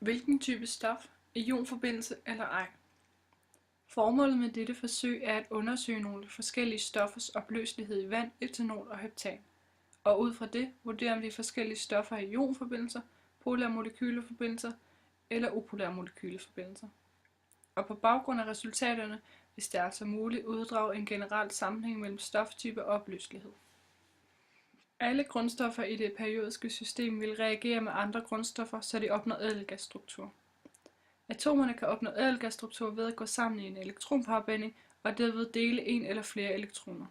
Hvilken type stof, ionforbindelse eller ej? Formålet med dette forsøg er at undersøge nogle forskellige stoffers opløselighed i vand, etanol og heptan, og ud fra det vurdere om de forskellige stoffer er ionforbindelser, polare molekyleforbindelser eller upolare molekyleforbindelser. Og på baggrund af resultaterne, hvis det er altså muligt, uddrage en generel sammenhæng mellem stoftype og opløselighed. Alle grundstoffer i det periodiske system vil reagere med andre grundstoffer, så de opnår ædelgasstruktur. Atomerne kan opnå ædelgasstruktur ved at gå sammen i en elektronparbinding og derved dele en eller flere elektroner.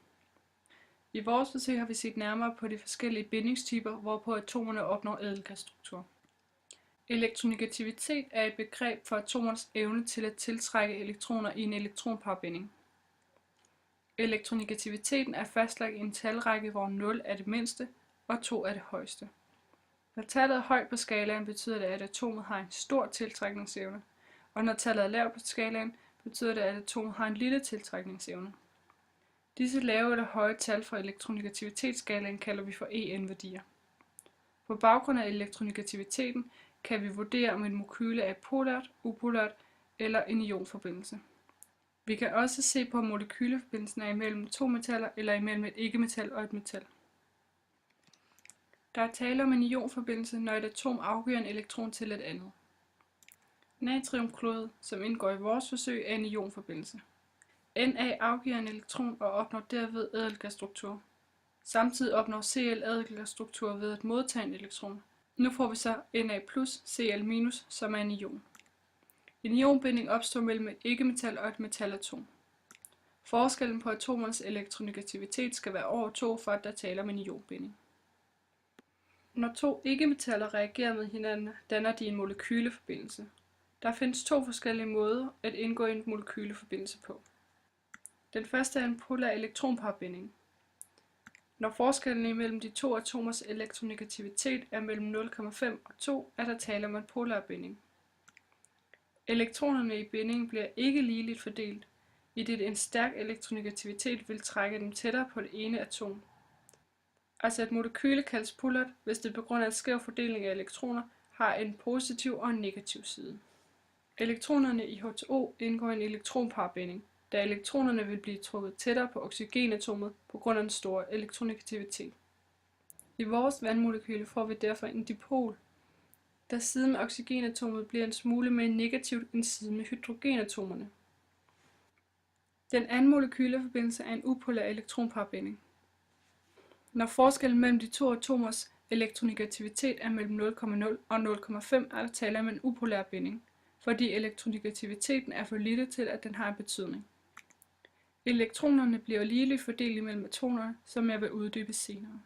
I vores forsøg har vi set nærmere på de forskellige bindingstyper, hvorpå atomerne opnår ædelgasstruktur. Elektronegativitet er et begreb for atomernes evne til at tiltrække elektroner i en elektronparbinding. Elektronegativiteteten er fastlagt i en talrække, hvor 0 er det mindste og 2 er det højeste. Når tallet er højt på skalaen, betyder det, at atomet har en stor tiltrækningsevne, og når tallet er lavt på skalaen, betyder det, at atomet har en lille tiltrækningsevne. Disse lave eller høje tal fra elektronegativitetsskalaen kalder vi for EN-værdier. På baggrund af elektronegativiteten kan vi vurdere, om et molekyle er polært, upolært eller en ionforbindelse. Vi kan også se på, om molekyleforbindelsen er imellem to metaller eller imellem et ikke-metal og et metal. Der er tale om en ionforbindelse, når et atom afgiver en elektron til et andet. Natriumklorid, som indgår i vores forsøg, er en ionforbindelse. Na afgiver en elektron og opnår derved ædelgasstruktur. Samtidig opnår Cl ædelgasstruktur ved at modtage en elektron. Nu får vi så Na+, Cl-, som er en ion. En ionbinding opstår mellem et ikke-metal og et metalatom. Forskellen på atomernes elektronegativitet skal være over 2, for at der taler om en ionbinding. Når to ikke-metaller reagerer med hinanden, danner de en molekyleforbindelse. Der findes to forskellige måder at indgå i en molekyleforbindelse på. Den første er en polar elektronparbinding. Når forskellen imellem de to atomers elektronegativitet er mellem 0,5 og 2, er der tale om en polar binding. Elektronerne i bindingen bliver ikke ligeligt fordelt, idet en stærk elektronegativitet vil trække dem tættere på det ene atom. Altså et molekyle kaldes polært, hvis det på grund af en skæv fordeling af elektroner har en positiv og en negativ side. Elektronerne i H2O indgår i en elektronparbinding, da elektronerne vil blive trukket tættere på oxygenatomet på grund af den store elektronegativitet. I vores vandmolekyle får vi derfor en dipol, da siden med oxygenatomet bliver en smule mere negativt end siden med hydrogenatomerne. Den anden molekyleforbindelse er en upolær elektronparbinding. Når forskellen mellem de to atomers elektronegativitet er mellem 0,0 og 0,5, er der tale om en upolær binding, fordi elektronegativiteten er for lille til, at den har en betydning. Elektronerne bliver ligeligt fordelt mellem atomerne, som jeg vil uddybe senere.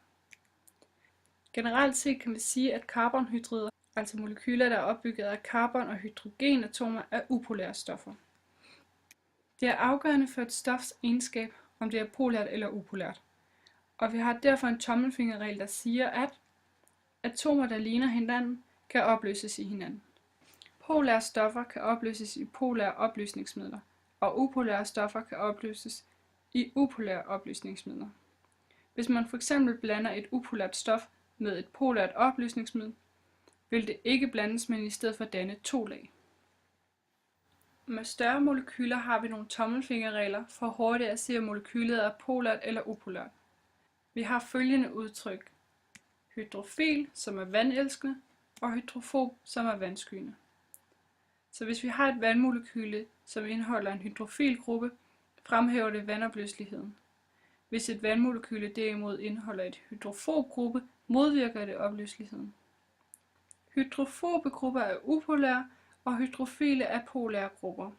Generelt set kan vi sige, at karbonhydrider, altså molekyler, der er opbygget af carbon- og hydrogenatomer, er upolære stoffer. Det er afgørende for et stofs egenskab, om det er polært eller upolært. Og vi har derfor en tommelfingerregel, der siger, at atomer, der ligner hinanden, kan opløses i hinanden. Polære stoffer kan opløses i polære opløsningsmidler, og upolære stoffer kan opløses i upolære opløsningsmidler. Hvis man f.eks. blander et upolært stof med et polært opløsningsmiddel, vil det ikke blandes, men i stedet for danne to lag. Med større molekyler har vi nogle tommelfingerregler for hurtigt at se, om molekylet er polært eller upolært. Vi har følgende udtryk: hydrofil, som er vandelskende, og hydrofob, som er vandskyende. Så hvis vi har et vandmolekyle, som indeholder en hydrofil gruppe, fremhæver det vandopløseligheden. Hvis et vandmolekyle derimod indeholder et hydrofob gruppe, modvirker det opløseligheden. Hydrofobe grupper er upolære, og hydrofile er polære grupper.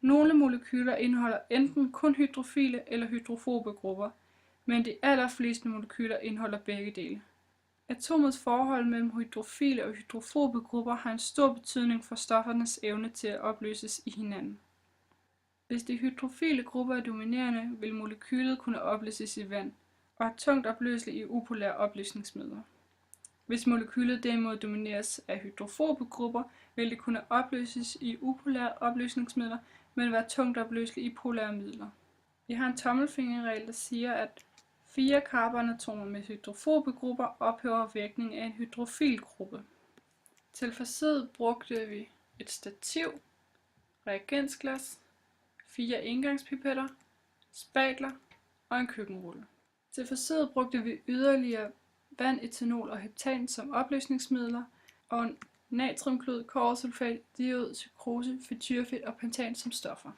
Nogle molekyler indeholder enten kun hydrofile eller hydrofobe grupper, men de allerfleste molekyler indeholder begge dele. Atomets forhold mellem hydrofile og hydrofobe grupper har en stor betydning for stoffernes evne til at opløses i hinanden. Hvis de hydrofile grupper er dominerende, vil molekylet kunne opløses i vand, og er tungt opløseligt i upolære opløsningsmidler. Hvis molekylet derimod domineres af hydrofobe grupper, vil det kunne opløses i upolære opløsningsmidler, men være tungt opløseligt i polære midler. Vi har en tommelfingerregel, der siger, at 4 carbonatomer med hydrofobe grupper ophæver virkningen af en hydrofil gruppe. Til forsøget brugte vi et stativ, reagensglas, 4 engangspipetter, spatler og en køkkenrulle. Til forsøget brugte vi yderligere vand, etanol og heptan som opløsningsmidler og natriumklod, kobbersulfat, diod, sukrose, fedtyrefedt og pentan som stoffer.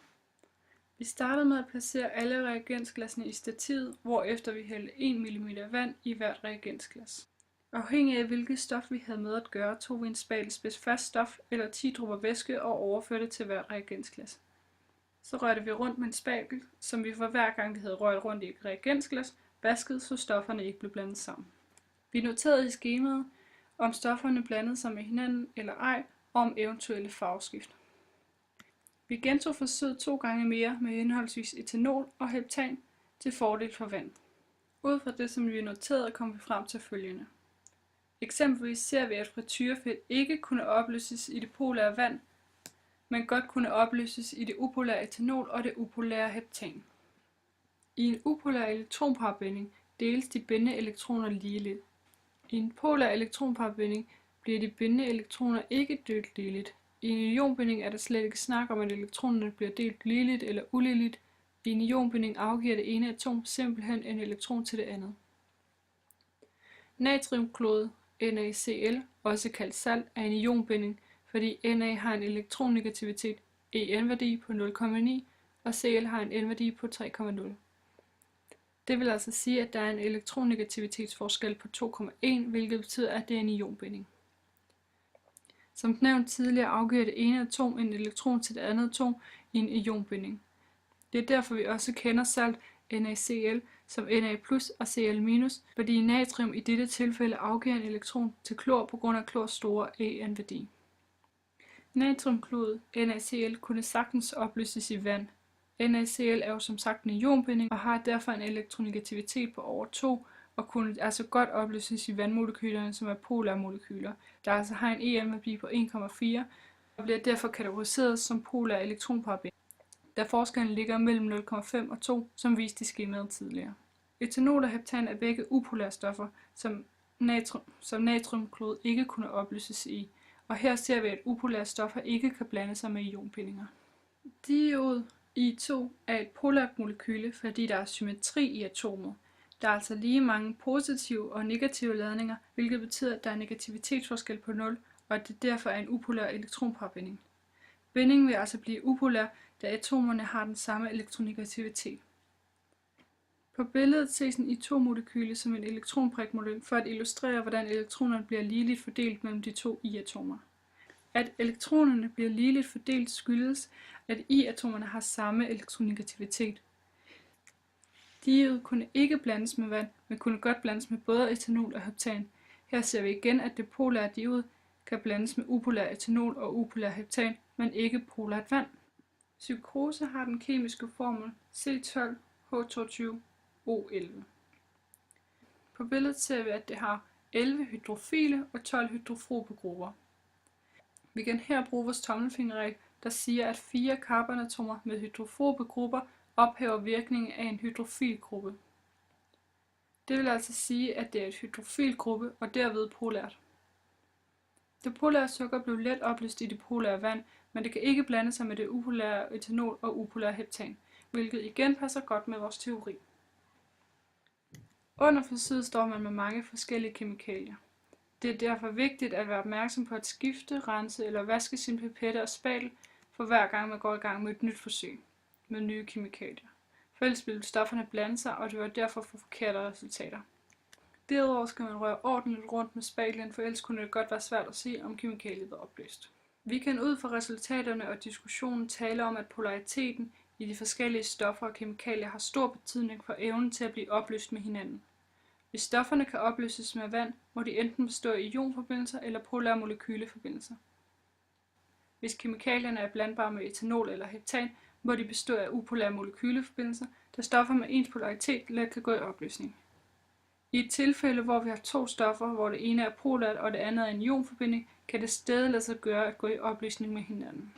Vi startede med at placere alle reagensglassene i stativet, hvorefter vi hældte 1 mm vand i hvert reagensglas. Afhængig af hvilket stof vi havde med at gøre, tog vi en spatelspids fast stof eller 10 dråber væske og overførte til hvert reagensglas. Så rørte vi rundt med en spatel, som vi for hver gang vi havde rørt rundt i et reagensglas, vaskede, så stofferne ikke blev blandet sammen. Vi noterede i skemaet, om stofferne blandede sig med hinanden eller ej, og om eventuelle farveskift. Vi gentog forsøget 2 gange mere med henholdsvis etanol og heptan til fordel for vand. Ud fra det, som vi noterede, kom vi frem til følgende. Eksempelvis ser vi, at frityrefedt ikke kunne opløses i det polære vand, men godt kunne opløses i det upolære etanol og det upolære heptan. I en upolær elektronparbinding deles de bindende elektroner ligeligt. I en polær elektronparbinding bliver de bindende elektroner ikke delt ligeligt. I en ionbinding er der slet ikke snak om, at elektronerne bliver delt ligeligt eller uligeligt. I en ionbinding afgiver det ene atom simpelthen en elektron til det andet. Natriumklod, NaCl, også kaldt salt, er en ionbinding, fordi Na har en elektronegativitet En-værdi på 0,9 og Cl har en N-værdi på 3,0. Det vil altså sige, at der er en elektronnegativitetsforskel på 2,1, hvilket betyder, at det er en ionbinding. Som nævnt tidligere afgiver det ene atom en elektron til det andet atom i en ionbinding. Det er derfor, vi også kender salt NaCl som Na+ og Cl-, fordi natrium i dette tilfælde afgiver en elektron til klor på grund af klors store En-værdi. Natriumklod NaCl kunne sagtens opløses i vand. NaCl er jo som sagt en ionbinding og har derfor en elektronegativitet på over 2 og kunne altså godt opløses i vandmolekylerne, som er polære molekyler, der altså har en EM-værdi på 1,4 og bliver derfor kategoriseret som polær elektronparbinding, da forskellen ligger mellem 0,5 og 2, som vist i skemaet tidligere. Etanol og heptan er begge upolære stoffer, som natriumklod ikke kunne opløses i, og her ser vi, at upolære stoffer ikke kan blande sig med ionbindinger. Diod I2 er et polært molekyle, fordi der er symmetri i atomet. Der er altså lige mange positive og negative ladninger, hvilket betyder, at der er negativitetsforskel på 0, og at det derfor er en upolær elektronparbinding. Bindingen vil altså blive upolær, da atomerne har den samme elektronegativitet. På billedet ses en I2-molekyle som en elektronprikmodel for at illustrere, hvordan elektronerne bliver ligeligt fordelt mellem de to I-atomer. At elektronerne bliver ligeligt fordelt skyldes, at I-atomerne har samme elektronegativitet. Diod kunne ikke blandes med vand, men kunne godt blandes med både etanol og heptan. Her ser vi igen, at det polære diod kan blandes med upolær etanol og upolær heptan, men ikke polært vand. Sukrose har den kemiske formel C12H22O11. På billedet ser vi, at det har 11 hydrofile og 12 hydrofobe grupper. Vi kan her bruge vores tommelfingerregel, der siger, at 4 carbonatomer med hydrofobe grupper ophæver virkningen af en hydrofil gruppe. Det vil altså sige, at det er et hydrofil gruppe og derved polært. Det polære sukker blev let opløst i det polære vand, men det kan ikke blande sig med det upolære etanol og upolære heptan, hvilket igen passer godt med vores teori. Under forsøget står man med mange forskellige kemikalier. Det er derfor vigtigt at være opmærksom på at skifte, rense eller vaske sin pipette og spatel for hver gang man går i gang med et nyt forsøg med nye kemikalier. For ellers vil stofferne blande sig, og det vil derfor få forkerte resultater. Derudover skal man røre ordentligt rundt med spatlen, for ellers kunne det godt være svært at se, om kemikaliet er opløst. Vi kan ud fra resultaterne og diskussionen tale om, at polariteten i de forskellige stoffer og kemikalier har stor betydning for evnen til at blive opløst med hinanden. Hvis stofferne kan opløses med vand, må de enten bestå af ionforbindelser eller polære molekyleforbindelser. Hvis kemikalierne er blandbare med etanol eller heptan, må de bestå af upolære molekyleforbindelser, da stoffer med ens polaritet let kan gå i opløsning. I et tilfælde, hvor vi har to stoffer, hvor det ene er polært og det andet er en ionforbinding, kan det stadig lade sig gøre at gå i opløsning med hinanden.